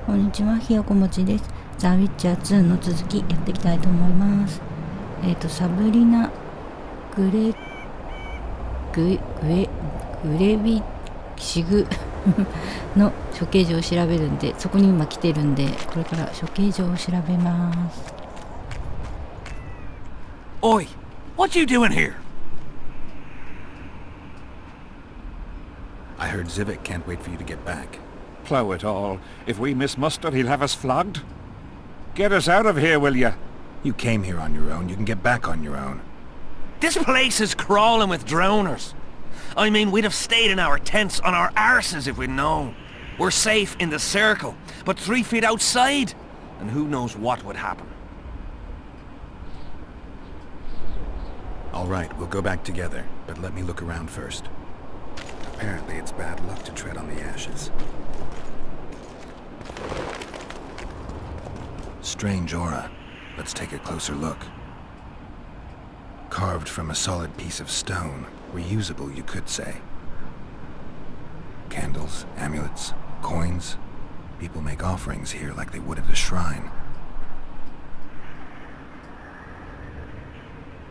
こんにちは、ひよこもちです。ザ・ウィッチャー2の続きやっていきたいと思います。サブリナ・グレビシグの処刑場を調べるんで、そこに今来てるんで、これから処刑場を調べます。Oi, what you doing here? I heard Zivik can't wait for you to get back. Plough it all. If we miss muster, he'll have us flogged. Get us out of here, will you? You came here on your own, you can get back on your own. This place is crawling with drowners. I mean, we'd have stayed in our tents on our arses if we'd known. We're safe in the circle, but 3 feet outside, and who knows what would happen. All right, we'll go back together, but let me look around first. Apparently it's bad luck to tread on the ashes. Strange aura. Let's take a closer look. Carved from a solid piece of stone. Reusable, you could say. Candles, amulets, coins. People make offerings here like they would at a shrine.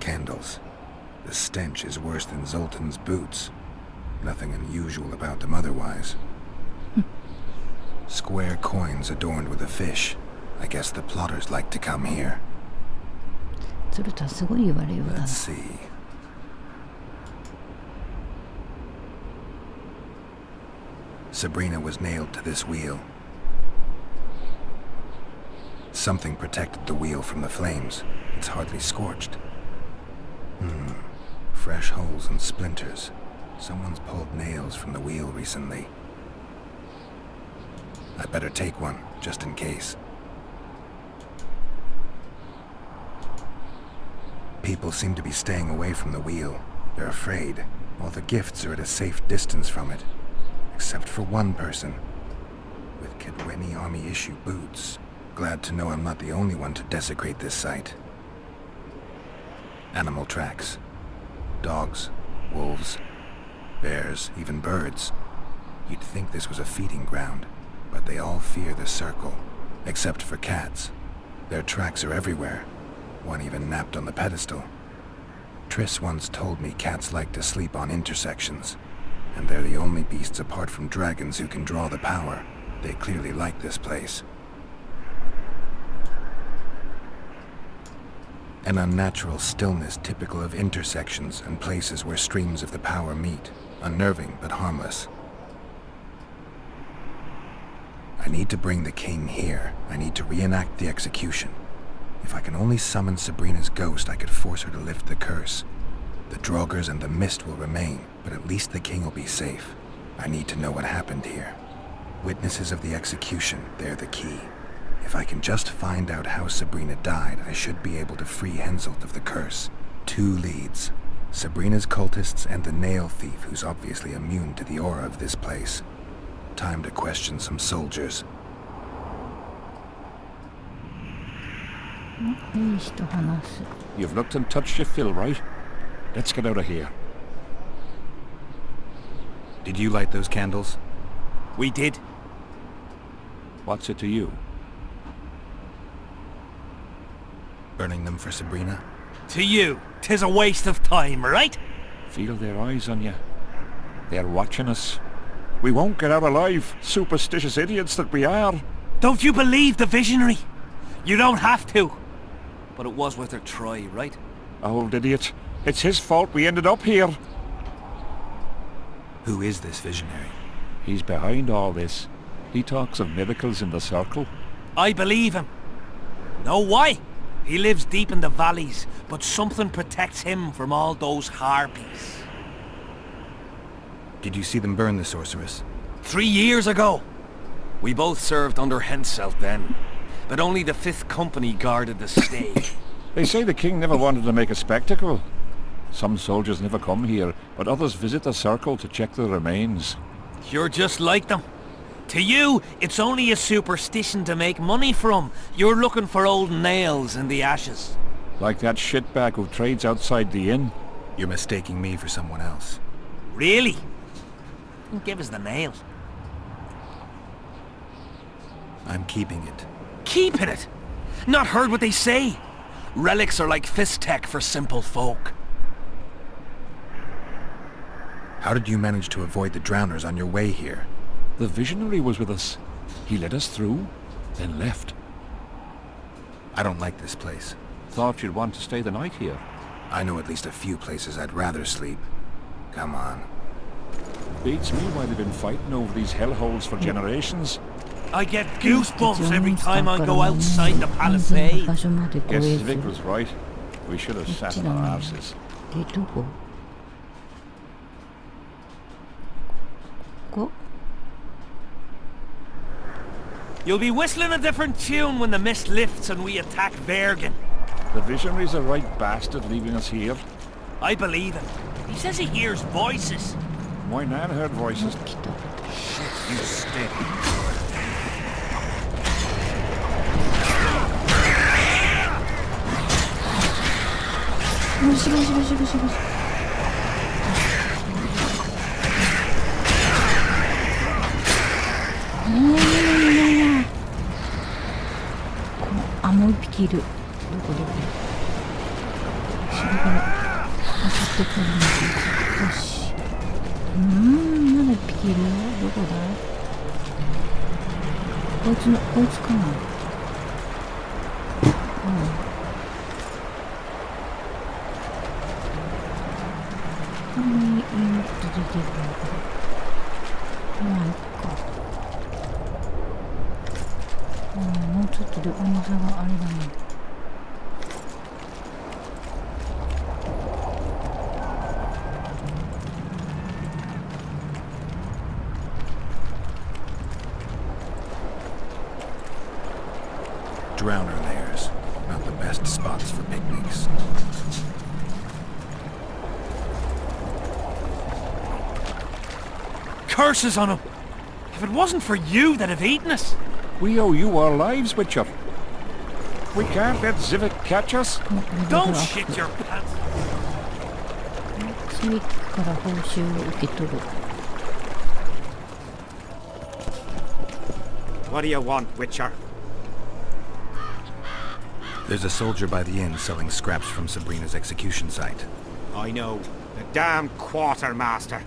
Candles. The stench is worse than Zoltan's boots. Nothing unusual about them otherwise. Square coins adorned with a fish. I guess the plotters like to come here. Let's see. Sabrina was nailed to this wheel. Something protected the wheel from the flames. It's hardly scorched. Fresh holes and splinters. Someone's pulled nails from the wheel recently. I better take one, just in case. People seem to be staying away from the wheel. They're afraid. All the gifts are at a safe distance from it. Except for one person. With Kidweni Army issue boots. Glad to know I'm not the only one to desecrate this site. Animal tracks. Dogs, wolves, bears, even birds. You'd think this was a feeding ground, but they all fear the circle. Except for cats. Their tracks are everywhere. One even napped on the pedestal. Triss once told me cats like to sleep on intersections. And they're the only beasts apart from dragons who can draw the power. They clearly like this place. An unnatural stillness typical of intersections and places where streams of the power meet. Unnerving, but harmless. I need to bring the king here. I need to reenact the execution. If I can only summon Sabrina's ghost, I could force her to lift the curse. The Draugrs and the mist will remain, but at least the king will be safe. I need to know what happened here. Witnesses of the execution, they're the key. If I can just find out how Sabrina died, I should be able to free Henselt of the curse. 2 leads. Sabrina's cultists and the nail thief who's obviously immune to the aura of this place. Time to question some soldiers. You've looked and touched your fill, right? Let's get out of here. Did you light those candles? We did. What's it to you? Burning them for Sabrina? To you, 'tis a waste of time, right? Feel their eyes on you. They're watching us. We won't get out alive, superstitious idiots that we are. Don't you believe the visionary? You don't have to. But it was worth a try, right? Old idiot. It's his fault we ended up here. Who is this visionary? He's behind all this. He talks of miracles in the circle. I believe him. Know why? He lives deep in the valleys, but something protects him from all those harpies. Did you see them burn the sorceress? 3 years ago. We both served under Henselt then, but only the 5th Company guarded the stake. They say the king never wanted to make a spectacle. Some soldiers never come here, but others visit the circle to check the remains. You're just like them. To you, it's only a superstition to make money from. You're looking for old nails in the ashes. Like that shitbag who trades outside the inn. You're mistaking me for someone else. Really? Give us the nails. I'm keeping it. Keeping it? Not heard what they say? Relics are like fist tech for simple folk. How did you manage to avoid the drowners on your way here? The visionary was with us. He led us through, then left. I don't like this place. Thought you'd want to stay the night here. I know at least a few places I'd rather sleep. Come on. Beats me why they've been fighting over these hellholes for generations. I get goosebumps every time I go outside the palisade. Guess Vic was right. We should have sat on our arses. で、どこ？ここ？ You'll be whistling a different tune when the mist lifts and we attack Bergen. The visionary's a right bastard leaving us here. I believe him. He says he hears voices. My nan heard voices. 来た。 You stink. よしよしよしよしよし。あ、もう一匹いる。どこどこ。後ろから襲ってくるんだ。よし。まだ一匹いるよ。どこだ？こいつかな。ここに出てくるのか。まあいっか。もうちょっとで重さがあれだね。Drowner lairs. Not the best spots for picnics. Curses on him! If it wasn't for you, they'd have eaten us. We owe you our lives, Witcher. We can't let Zivik catch us. Don't shit your pants. スリックから報酬を受け取る。 What do you want, Witcher? There's a soldier by the inn selling scraps from Sabrina's execution site. I know. The damn quartermaster.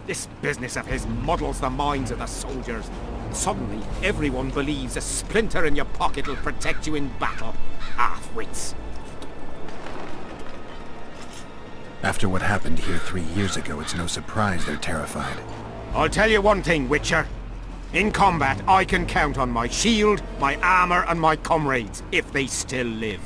This business of his muddles the minds of the soldiers. Suddenly, everyone believes a splinter in your pocket will protect you in battle. Half-wits. After what happened here 3 years ago, it's no surprise they're terrified. I'll tell you one thing, Witcher. In combat, I can count on my shield, my armor, and my comrades, if they still live.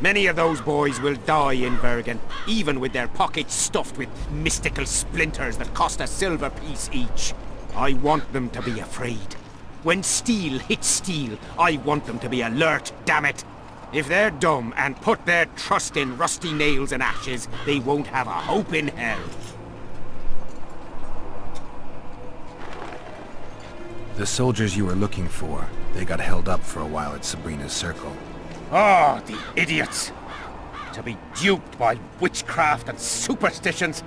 Many of those boys will die in Bergen, even with their pockets stuffed with mystical splinters that cost a silver piece each. I want them to be afraid. When steel hits steel, I want them to be alert, damn it. If they're dumb and put their trust in rusty nails and ashes, they won't have a hope in hell. The soldiers you were looking for, they got held up for a while at Sabrina's circle. Oh, the idiots! To be duped by witchcraft and superstitions.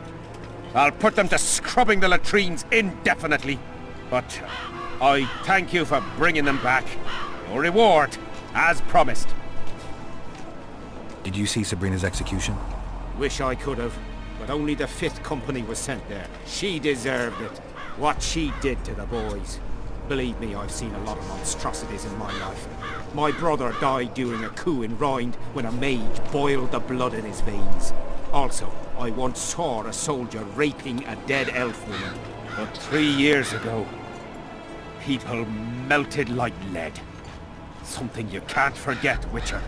I'll put them to scrubbing the latrines indefinitely. But I thank you for bringing them back. Your reward, as promised. Did you see Sabrina's execution? Wish I could have, but only the 5th Company was sent there. She deserved it. What she did to the boys. Believe me, I've seen a lot of monstrosities in my life. My brother died during a coup in Rind when a mage boiled the blood in his veins. Also, I once saw a soldier raping a dead elf woman. But 3 years ago, people melted like lead. Something you can't forget, Witcher.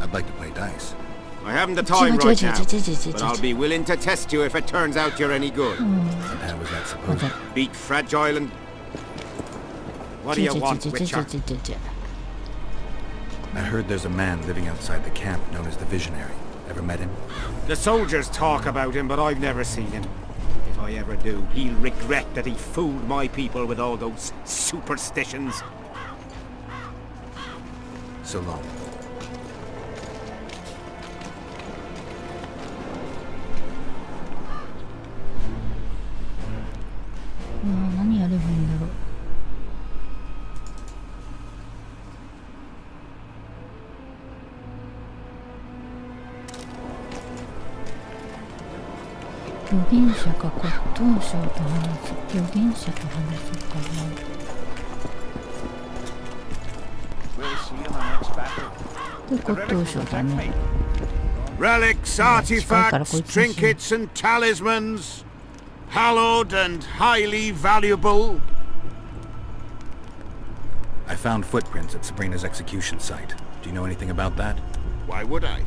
I'd like to play dice. I haven't the time right now, but I'll be willing to test you if it turns out you're any good. And how was that supposed to... Beat fragile and... What do you want, Witcher? I heard there's a man living outside the camp known as the Visionary. Ever met him? The soldiers talk about him, but I've never seen him. If I ever do, he'll regret that he fooled my people with all those superstitions. So long. 預言者か骨董商と話す。預言者と話そうかな。 We'll see in the next battle. で骨董商だね。 Relics, artifacts, trinkets and talismans. Hallowed and highly valuable. I found footprints at Sabrina's execution site. Do you know anything about that? Why would I?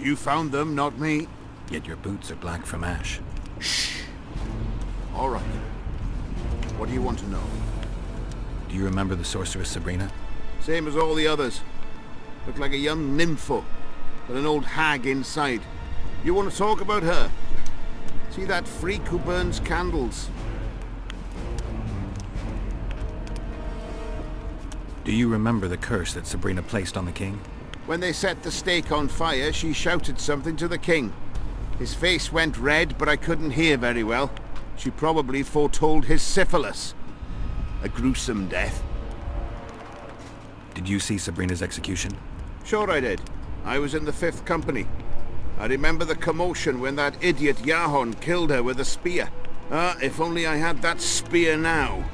You found them, not me. Yet your boots are black from ash. Shh. All right. What do you want to know? Do you remember the sorceress Sabrina? Same as all the others. Looked like a young nympho, with an old hag inside. You want to talk about her? See that freak who burns candles? Do you remember the curse that Sabrina placed on the king? When they set the stake on fire, she shouted something to the king. His face went red, but I couldn't hear very well. She probably foretold his syphilis. A gruesome death. Did you see Sabrina's execution? Sure I did. I was in the 5th company. I remember the commotion when that idiot Yahon killed her with a spear. Ah, if only I had that spear now.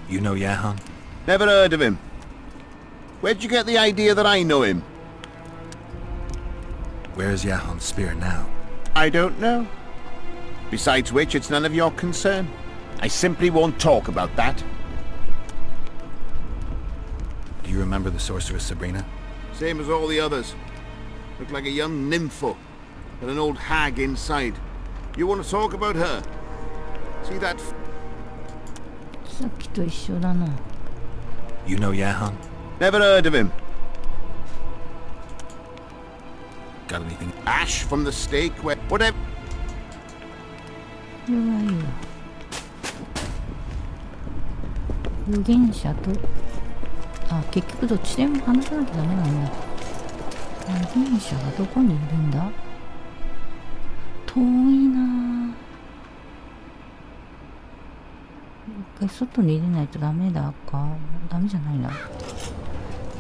You know Yahon? Never heard of him. Where'd you get the idea that I know him? Where is Yahon's spear now? I don't know. Besides which, it's none of your concern. I simply won't talk about that. Do you remember the sorceress Sabrina? Same as all the others. Looked like a young nympho, with an old hag inside. You want to talk about her? See that? さっきと一緒だな。 You know Yahon? Never heard of him. Got anything? Ash from the stake, whatever. これはいいわ。預言者と、あ、結局どっちでも話さなきゃダメなんだ。預言者がどこにいるんだ？遠いなぁ。一回外に出ないとダメだか。ダメじゃないな。い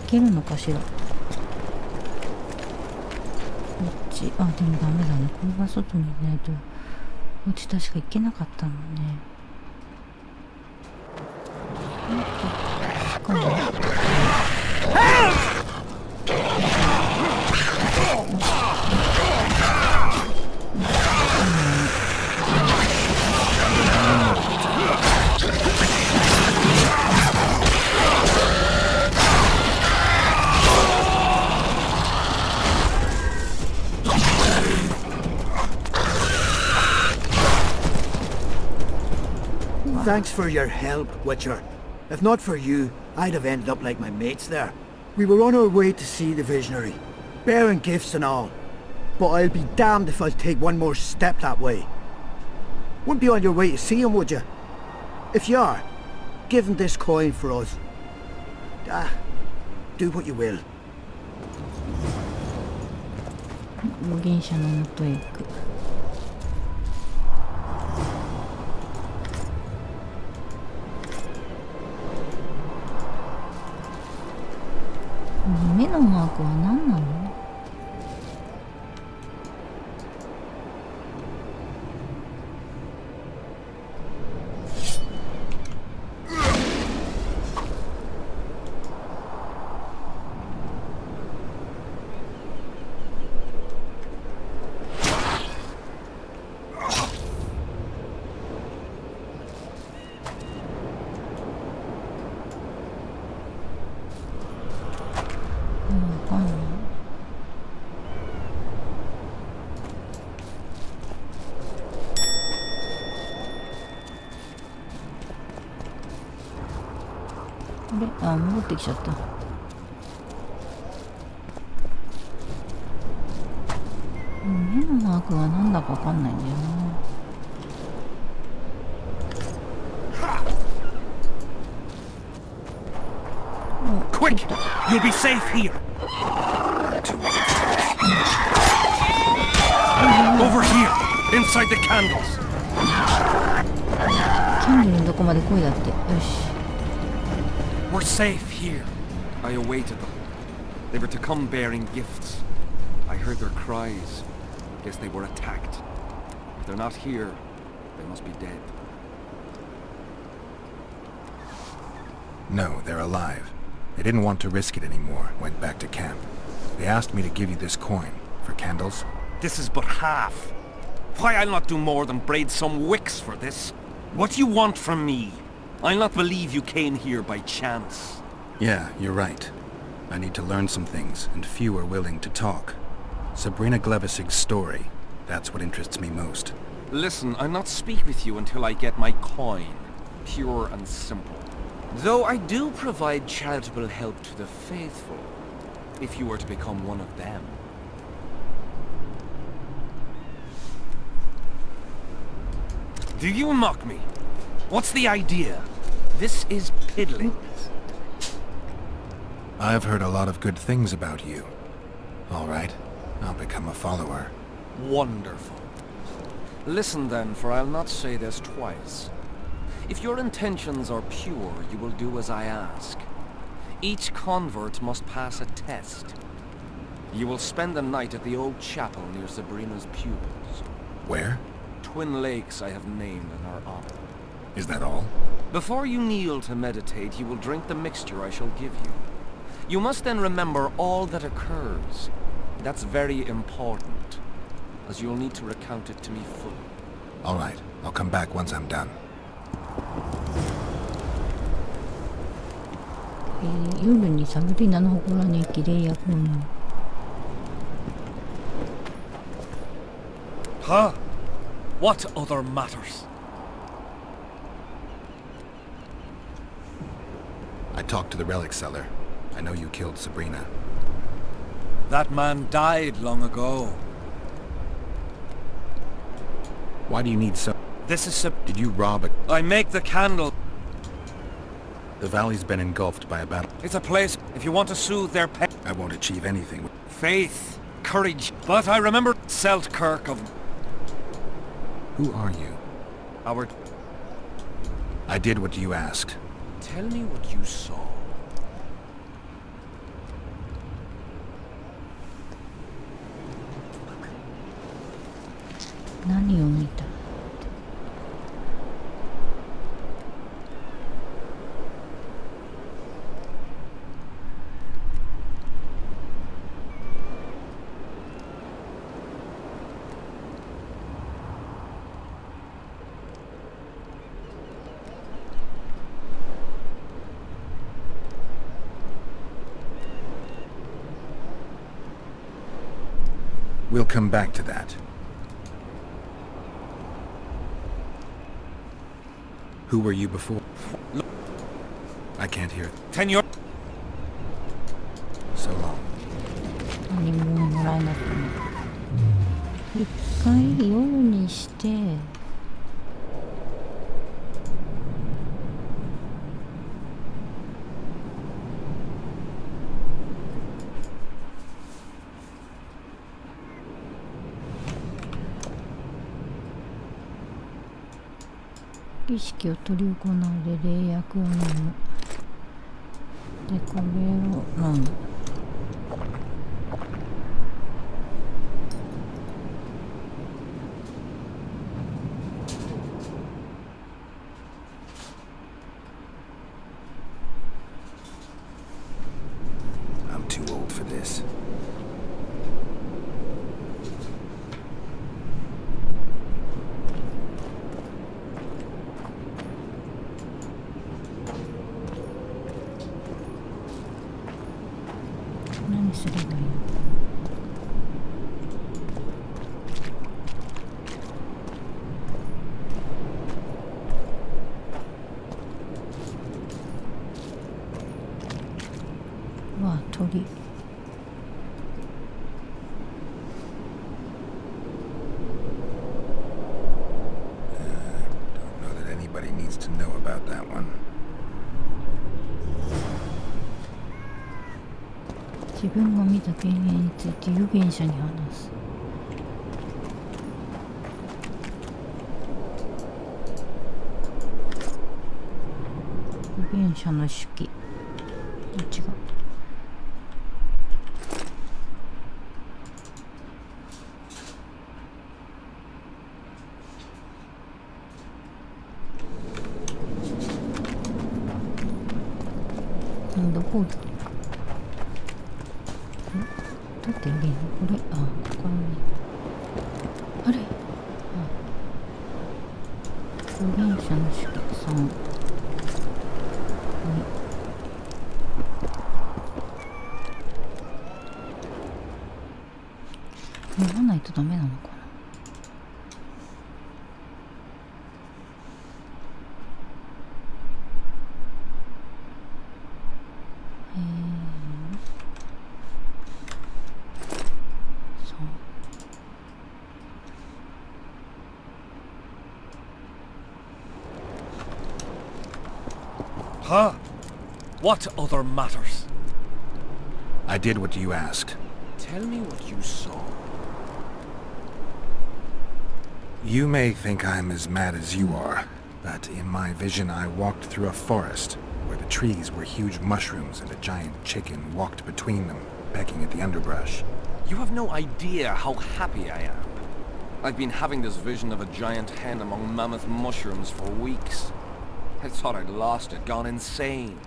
けるのかしら。こっち、あ、でもダメだね。これが外にいないと。こっち確か行けなかったもんね。しかもThanks for your help, Witcher. If not for you, I'd have ended up like my mates there. We were on our way to see the visionary, bearing gifts and all. But I'll be damned if I'll take one more step that way. Wouldn't be on your way to see him, would you? If you are, give him this coin for us. Do what you will. 預言者の元へ行く。目のマークは何なの？あ、戻ってきちゃった。目のマークがなんだかわかんないんだよな。Quick! You'll be safe here. Over here, inside the candles. キャンドルのどこまで来いだって。よし。We're safe here. I awaited them. They were to come bearing gifts. I heard their cries. Guess they were attacked. If they're not here, they must be dead. No, they're alive. They didn't want to risk it anymore, went back to camp. They asked me to give you this coin, for candles. This is but half. Why, I'll not do more than braid some wicks for this. What do you want from me? I'll not believe you came here by chance. Yeah, you're right. I need to learn some things, and few are willing to talk. Sabrina Glevisig's story, that's what interests me most. Listen, I'll not speak with you until I get my coin. Pure and simple. Though I do provide charitable help to the faithful, if you were to become one of them. Do you mock me? What's the idea? This is piddling. I've heard a lot of good things about you. All right, I'll become a follower. Wonderful. Listen then, for I'll not say this twice. If your intentions are pure, you will do as I ask. Each convert must pass a test. You will spend the night at the old chapel near Sabrina's pupils. Where? Twin lakes I have named in her honor. Is that all? Before you kneel to meditate, you will drink the mixture I shall give you. You must then remember all that occurs. That's very important, as you'll need to recount it to me fully. All right, I'll come back once I'm done. 夜にサブリナの祠に行き霊薬を飲む。Huh? What other matters? I talked to the relic seller. I know you killed Sabrina. That man died long ago. Why do you need so... This is Did you rob a... I make the candle. The valley's been engulfed by a battle. It's a place, if you want to soothe their pain. I won't achieve anything. Faith, courage. But I remember Seltkirk of... Who are you? our... I did what you asked. Tell me what you saw.何を見た? We'll come back to that. Who were you before? I can't hear. Tenure. So long. 何ももらえなくてね。一回夜にして、儀式を取り行うで霊薬を飲む。で、これを飲む。I'm too old for this. Don't know that anybody needs to know about that one. 自分が見た経験について預言者に話す。預言者の手記。違う。どこ行く？どうやって入れるの？これ、あ、ここからね。あれ？預言者の式さん。読まないとダメなのかな。そう。Huh? What other matters? I did what you asked. Tell me what you saw. You may think I'm as mad as you are, but in my vision I walked through a forest where the trees were huge mushrooms and a giant chicken walked between them, pecking at the underbrush. You have no idea how happy I am. I've been having this vision of a giant hen among mammoth mushrooms for weeks. I thought I'd lost it, gone insane.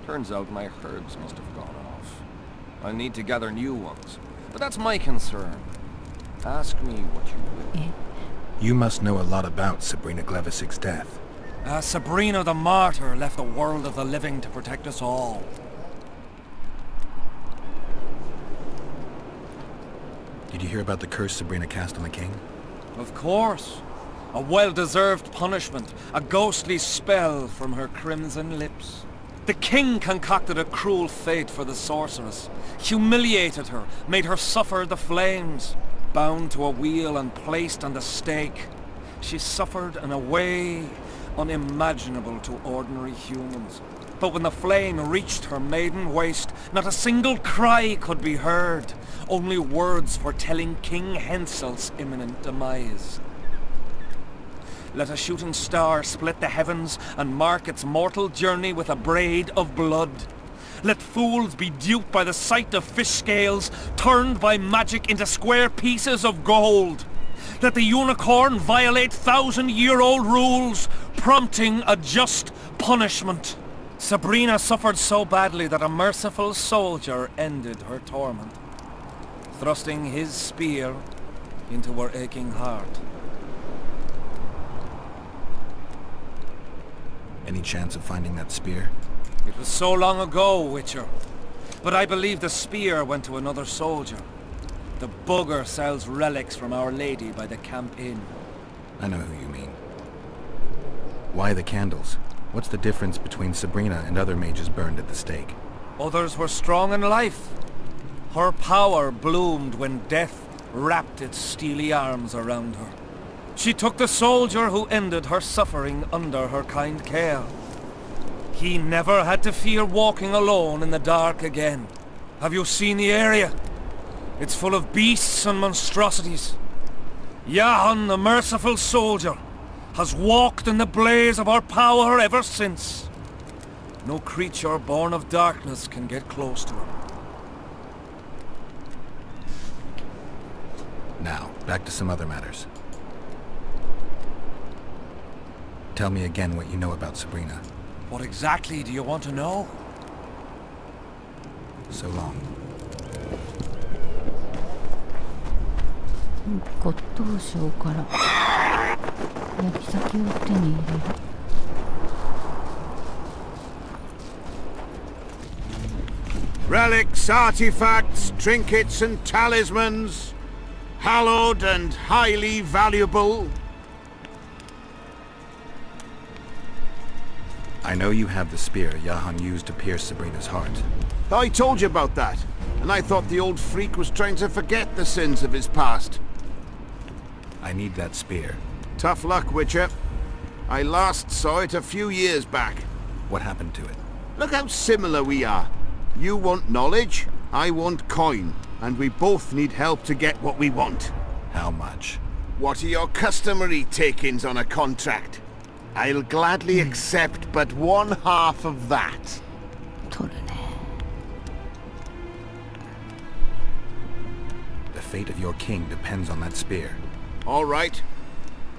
Turns out my herbs must have gone off. I need to gather new ones, but that's my concern. Ask me what you will. You must know a lot about Sabrina Glevisic's death. Sabrina the Martyr left the world of the living to protect us all. Did you hear about the curse Sabrina cast on the king? Of course. A well-deserved punishment, a ghostly spell from her crimson lips. The king concocted a cruel fate for the sorceress, humiliated her, made her suffer the flames. Bound to a wheel and placed on the stake, she suffered in a way unimaginable to ordinary humans. But when the flame reached her maiden waist, not a single cry could be heard, only words foretelling King Hensel's imminent demise. Let a shooting star split the heavens and mark its mortal journey with a braid of blood. Let fools be duped by the sight of fish scales, turned by magic into square pieces of gold. Let the unicorn violate 1,000-year-old rules, prompting a just punishment. Sabrina suffered so badly that a merciful soldier ended her torment, thrusting his spear into her aching heart. Any chance of finding that spear? It was so long ago, Witcher. But I believe the spear went to another soldier. The bugger sells relics from Our Lady by the Camp Inn. I know who you mean. Why the candles? What's the difference between Sabrina and other mages burned at the stake? Others were strong in life. Her power bloomed when death wrapped its steely arms around her. She took the soldier who ended her suffering under her kind care. He never had to fear walking alone in the dark again. Have you seen the area? It's full of beasts and monstrosities. Jahan, the merciful soldier, has walked in the blaze of our power ever since. No creature born of darkness can get close to him. Now, back to some other matters. Tell me again what you know about Sabrina. What exactly do you want to know? So long. 骨董商から焼き先を手に入れる。Relics, artifacts, trinkets and talismans, hallowed and highly valuable. I know you have the spear Jahan used to pierce Sabrina's heart. I told you about that, and I thought the old freak was trying to forget the sins of his past. I need that spear. Tough luck, Witcher. I last saw it a few years back. What happened to it? Look how similar we are. You want knowledge, I want coin, and we both need help to get what we want. How much? What are your customary takings on a contract? I'll gladly accept but 1/2 of that. 取るね。The fate of your king depends on that spear. All right,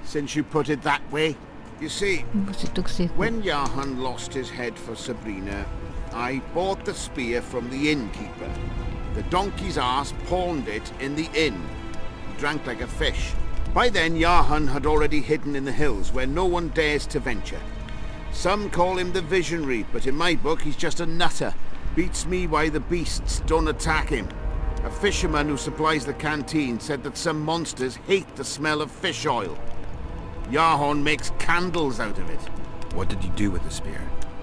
since you put it that way. You see, 説得成功。 when Jahan lost his head for Sabrina, I bought the spear from the innkeeper. The donkey's ass pawned it in the inn. He drank like a fish. By then, Yahan had already hidden in the hills where no one dares to venture. Some call him the Visionary, but in my book he's just a nutter. Beats me why the beasts don't attack him. A fisherman who supplies the canteen said that some monsters hate the smell of fish oil. Yahan makes candles out of it. What did you do with the spear?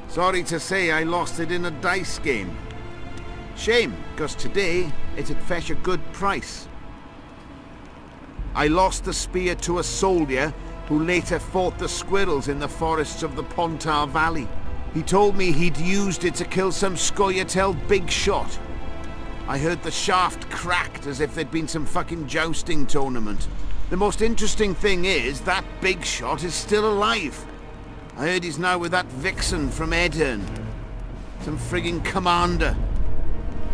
Sorry to say I lost it in a dice game. Shame, because today it'd fetch a good price. I lost the spear to a soldier who later fought the squirrels in the forests of the Pontar Valley. He told me he'd used it to kill some Scoia'tael big shot. I heard the shaft cracked as if there'd been some fucking jousting tournament. The most interesting thing is that big shot is still alive. I heard he's now with that vixen from Edirn. Some frigging commander.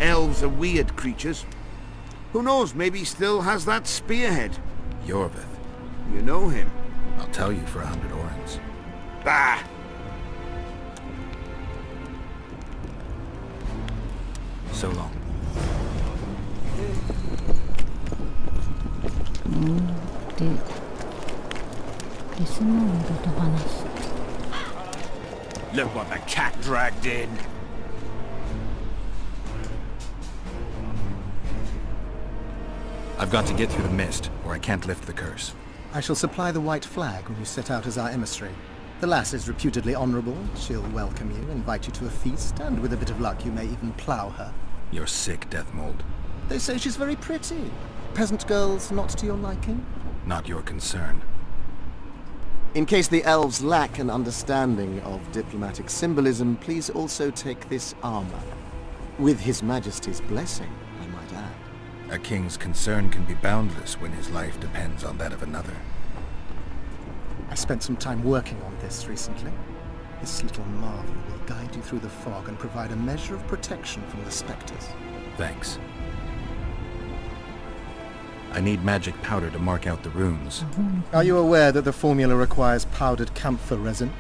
Elves are weird creatures. Who knows, maybe he still has that spearhead. Yorvith. You know him. I'll tell you for 100 orens. Bah! So long. で、デスモンドと話す。 Look what the cat dragged in. I've got to get through the mist, or I can't lift the curse. I shall supply the white flag when you set out as our emissary. The lass is reputedly honourable. She'll welcome you, invite you to a feast, and with a bit of luck you may even plough her. You're sick, Deathmold. They say she's very pretty. Peasant girls not to your liking? Not your concern. In case the elves lack an understanding of diplomatic symbolism, please also take this armor. With His Majesty's blessing, I might add. A king's concern can be boundless when his life depends on that of another. I spent some time working on this recently. This little marvel will guide you through the fog and provide a measure of protection from the spectres. Thanks. I need magic powder to mark out the runes. Are you aware that the formula requires powdered camphor resin?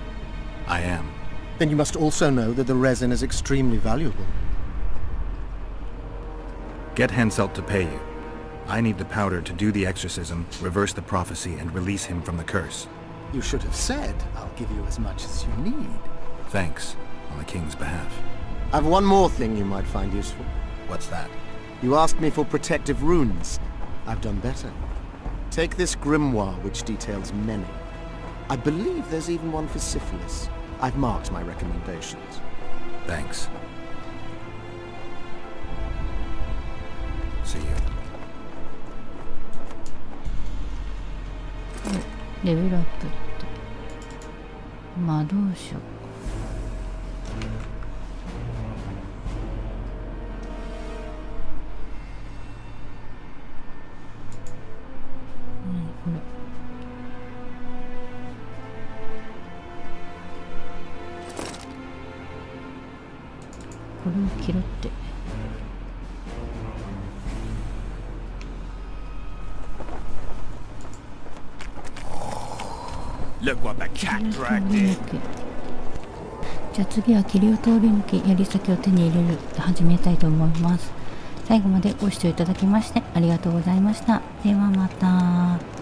I am. Then you must also know that the resin is extremely valuable. Get Henselt to pay you. I need the powder to do the exorcism, reverse the prophecy, and release him from the curse. You should have said, I'll give you as much as you need. Thanks, on the king's behalf. I've one more thing you might find useful. What's that? You asked me for protective runes. I've done better. Take this grimoire, which details many. I believe there's even one for syphilis. I've marked my recommendations. Thanks. See you. レベルアップって魔導書。これこれを切ろって。Look what the cat dragged in. じゃあ次は霧を通り抜け槍先を手に入れる始めたいと思います。最後までご視聴いただきましてありがとうございました。ではまた。